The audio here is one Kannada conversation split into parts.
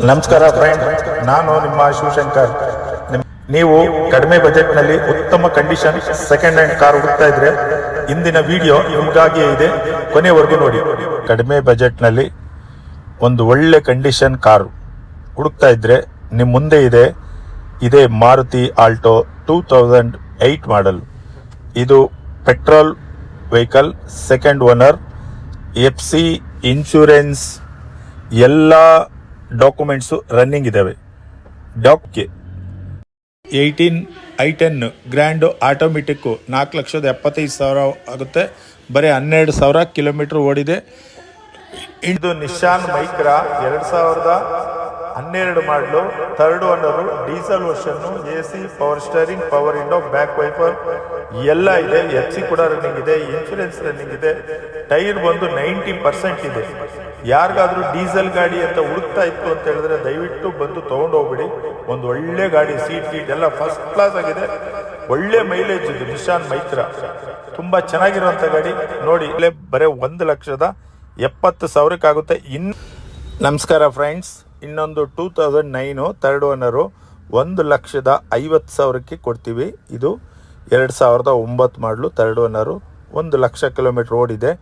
ನಮಸ್ಕಾರ ಫ್ರೆಂಡ್, ನಾನು ನಿಮ್ಮ ಶಿವಶಂಕರ್. ನೀವು ಕಡಿಮೆ ಬಜೆಟ್ನಲ್ಲಿ ಉತ್ತಮ ಕಂಡೀಷನ್ ಸೆಕೆಂಡ್ ಹ್ಯಾಂಡ್ ಕಾರ್ ಹುಡುಕ್ತಾ ಇದ್ರೆ ಇಂದಿನ ವಿಡಿಯೋ ನಿಮಗಾಗಿಯೇ ಇದೆ, ಕೊನೆವರೆಗೂ ನೋಡಿ. ಕಡಿಮೆ ಬಜೆಟ್ನಲ್ಲಿ ಒಂದು ಒಳ್ಳೆ ಕಂಡೀಷನ್ ಕಾರು ಹುಡುಕ್ತಾ ಇದ್ರೆ ನಿಮ್ಮ ಮುಂದೆ ಇದೇ ಮಾರುತಿ ಆಲ್ಟೋ 2008 ಮಾಡಲ್. ಇದು petrol vehicle, second owner, FC insurance ಎಲ್ಲ ಡಾಕ್ಯುಮೆಂಟ್ಸು ರನ್ನಿಂಗ್ ಇದ್ದಾವೆ. 18 i10 ಗ್ರ್ಯಾಂಡು ಆಟೋಮೆಟಿಕ್ಕು 4,75,000 ಆಗುತ್ತೆ. ಬರೀ 12,000 ಕಿಲೋಮೀಟರ್ ಓಡಿದೆ. ಇದು Nishan Micra 2012 model, third owner, diesel version, AC, power steering, power window, back wiper ಎಲ್ಲ ಇದೆ. FC ಕೂಡ ರನ್ನಿಂಗ್ ಇದೆ, ಇನ್ಶೂರೆನ್ಸ್ ರನ್ನಿಂಗ್ ಇದೆ. ಟೈರ್ ಬಂದು 90% ಇದೆ. ಯಾರಿಗಾದ್ರೂ ಡೀಸೆಲ್ ಗಾಡಿ ಅಂತ ಹುಡುಕ್ತಾ ಇತ್ತು ಅಂತ ಹೇಳಿದ್ರೆ ದಯವಿಟ್ಟು ಬಂದು ತೊಗೊಂಡು ಹೋಗ್ಬಿಡಿ. ಒಂದು ಒಳ್ಳೆ ಗಾಡಿ, ಸೀಟ್ ಎಲ್ಲ ಫಸ್ಟ್ ಕ್ಲಾಸ್ ಆಗಿದೆ, ಒಳ್ಳೆ ಮೈಲೇಜ್ ಇದು ನಿಶಾನ್ ಮೈಕ್ರಾ, ತುಂಬಾ ಚೆನ್ನಾಗಿರುವಂತ ಗಾಡಿ ನೋಡಿ. ಬರೀ 1,70,000 ಆಗುತ್ತೆ. ನಮಸ್ಕಾರ ಫ್ರೆಂಡ್ಸ್, ಇನ್ನೊಂದು 2009 ಥರ್ಡ್ ಓನರು 1,50,000 ಕೊಡ್ತೀವಿ. ಇದು 2009 ಮಾಡಲು, ಥರ್ಡ್ ಓನರು, 1,00,000 ಕಿಲೋಮೀಟರ್ ಓಡಿದೆ.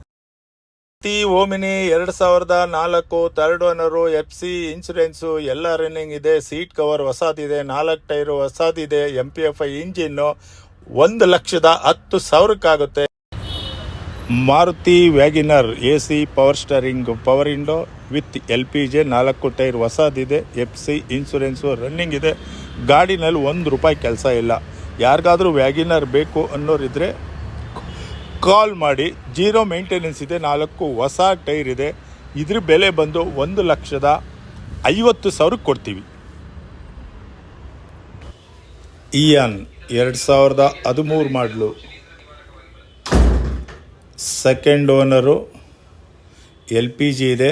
Omni 2004 third owner, FC insurance ಎಲ್ಲ ರನ್ನಿಂಗ್ ಇದೆ. ಸೀಟ್ ಕವರ್ ಹೊಸದಿದೆ, 4 ಟೈರು ಹೊಸದಿದೆ, MPFI ಇಂಜಿನ್ನು. 1,10,000 ಆಗುತ್ತೆ. Maruti wagon R AC, power steering, power window with LPG, 4 tyre ಹೊಸದಿದೆ, FC ಇನ್ಶೂರೆನ್ಸು ರನ್ನಿಂಗ್ ಇದೆ. ಗಾಡಿನಲ್ಲಿ ₹1 ಕೆಲಸ ಇಲ್ಲ. ಯಾರಿಗಾದ್ರೂ ವ್ಯಾಗಿನರ್ ಬೇಕು ಅನ್ನೋರಿದ್ರೆ ಕಾಲ್ ಮಾಡಿ. 0 ಮೇಂಟೆನೆನ್ಸ್ ಇದೆ, 4 ಹೊಸ ಟೈರ್ ಇದೆ. ಇದ್ರ ಬೆಲೆ ಬಂದು 1,50,000 ಕೊಡ್ತೀವಿ. ಇಯಾನ್ 2013 ಮಾಡಲು, ಸೆಕೆಂಡ್ ಓನರು, LPG ಇದೆ,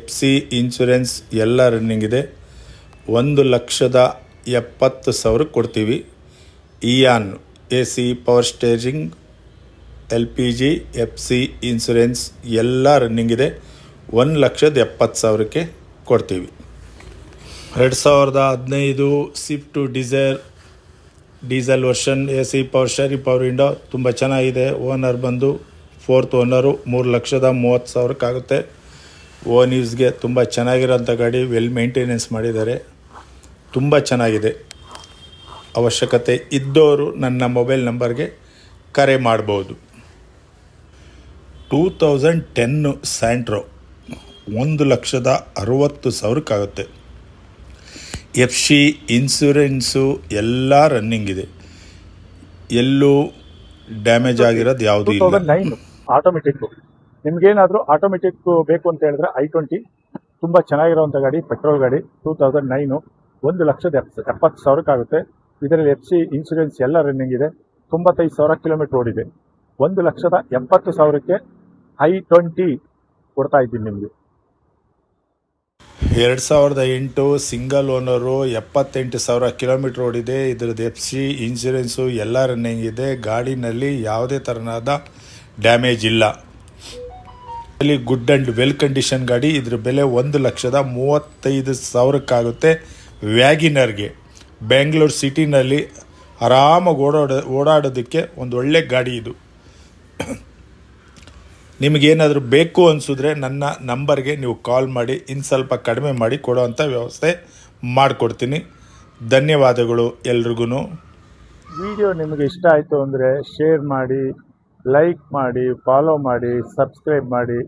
FC ಇನ್ಶೂರೆನ್ಸ್ ಎಲ್ಲ ರನ್ನಿಂಗ್ ಇದೆ. 1,70,000 ಕೊಡ್ತೀವಿ. Ian AC, power steering, LPG, FC insurance ಎಲ್ಲ ರನ್ನಿಂಗ್ ಇದೆ. 1,70,000 ಕೊಡ್ತೀವಿ. 2015 Swift diesel version, AC, power steering, power window ತುಂಬ ಚೆನ್ನಾಗಿದೆ. ಓನರ್ ಬಂದು ಫೋರ್ತ್ ಓನರು, 3,30,000 ಆಗುತ್ತೆ. ಓನ್ ಯೂಸ್ಗೆ ತುಂಬ ಚೆನ್ನಾಗಿರೋಂಥ ಗಾಡಿ, ವೆಲ್ ಮೇಂಟೆನೆನ್ಸ್ ಮಾಡಿದ್ದಾರೆ, ತುಂಬ ಚೆನ್ನಾಗಿದೆ. ಅವಶ್ಯಕತೆ ಇದ್ದವರು ನನ್ನ ಮೊಬೈಲ್ ನಂಬರ್ಗೆ ಕರೆ ಮಾಡ್ಬೋದು. 2010 ಸ್ಯಾಂಟ್ರೋ 1,60,000 ಆಗುತ್ತೆ. FC ಇನ್ಶೂರೆನ್ಸು ಎಲ್ಲ ರನ್ನಿಂಗ್ ಇದೆ, ಎಲ್ಲೂ ಡ್ಯಾಮೇಜ್ ಆಗಿರೋದು ಯಾವುದೂ ಇಲ್ಲ. 2009 ಆಟೋಮೆಟಿಕ್. ನಿಮ್ಗೇನಾದರೂ ಆಟೋಮೆಟಿಕ್ ಬೇಕು ಅಂತ ಹೇಳಿದ್ರೆ i20 ತುಂಬ ಚೆನ್ನಾಗಿರೋವಂಥ ಗಾಡಿ, ಪೆಟ್ರೋಲ್ ಗಾಡಿ. 2009 1,70,000 ಆಗುತ್ತೆ. ಇದರಲ್ಲಿ FC ಇನ್ಶೂರೆನ್ಸ್ ಎಲ್ಲ ರನ್ನಿಂಗ್ ಇದೆ. 95,000 ಕಿಲೋಮೀಟರ್ ಓಡಿದೆ. 1,70,000 i20 ಕೊಡ್ತಾ ಇದ್ದೀನಿ ನಿಮಗೆ. 2008 ಸಿಂಗಲ್ ಓನರು, 78,000 ಕಿಲೋಮೀಟರ್ ಓಡಿದೆ. ಇದರದ್ದು FC ಇನ್ಶೂರೆನ್ಸು ಎಲ್ಲ ರನ್ನಿಂಗ್ ಇದೆ. ಗಾಡಿನಲ್ಲಿ ಯಾವುದೇ ಥರನಾದ ಡ್ಯಾಮೇಜ್ ಇಲ್ಲ. ಇಲ್ಲಿ ಗುಡ್ ಆ್ಯಂಡ್ ವೆಲ್ ಕಂಡೀಷನ್ ಗಾಡಿ. ಇದ್ರ ಬೆಲೆ 1,35,000 ಆಗುತ್ತೆ. ವ್ಯಾಗಿನರ್ಗೆ ಬೆಂಗಳೂರು ಸಿಟಿನಲ್ಲಿ ಆರಾಮಾಗಿ ಓಡಾಡೋದಕ್ಕೆ ಒಂದು ಒಳ್ಳೆ ಗಾಡಿ ಇದು. ನಿಮಗೇನಾದರೂ ಬೇಕು ಅನಿಸಿದ್ರೆ ನನ್ನ ನಂಬರ್ಗೆ ನೀವು ಕಾಲ್ ಮಾಡಿ, ಇನ್ನು ಸ್ವಲ್ಪ ಕಡಿಮೆ ಮಾಡಿ ಕೊಡೋವಂಥ ವ್ಯವಸ್ಥೆ ಮಾಡಿಕೊಡ್ತೀನಿ. ಧನ್ಯವಾದಗಳು ಎಲ್ರಿಗೂ. ವಿಡಿಯೋ ನಿಮಗೆ ಇಷ್ಟ ಆಯಿತು ಅಂದರೆ ಶೇರ್ ಮಾಡಿ, ಲೈಕ್ ಮಾಡಿ, ಫಾಲೋ ಮಾಡಿ, ಸಬ್ಸ್ಕ್ರೈಬ್ ಮಾಡಿ.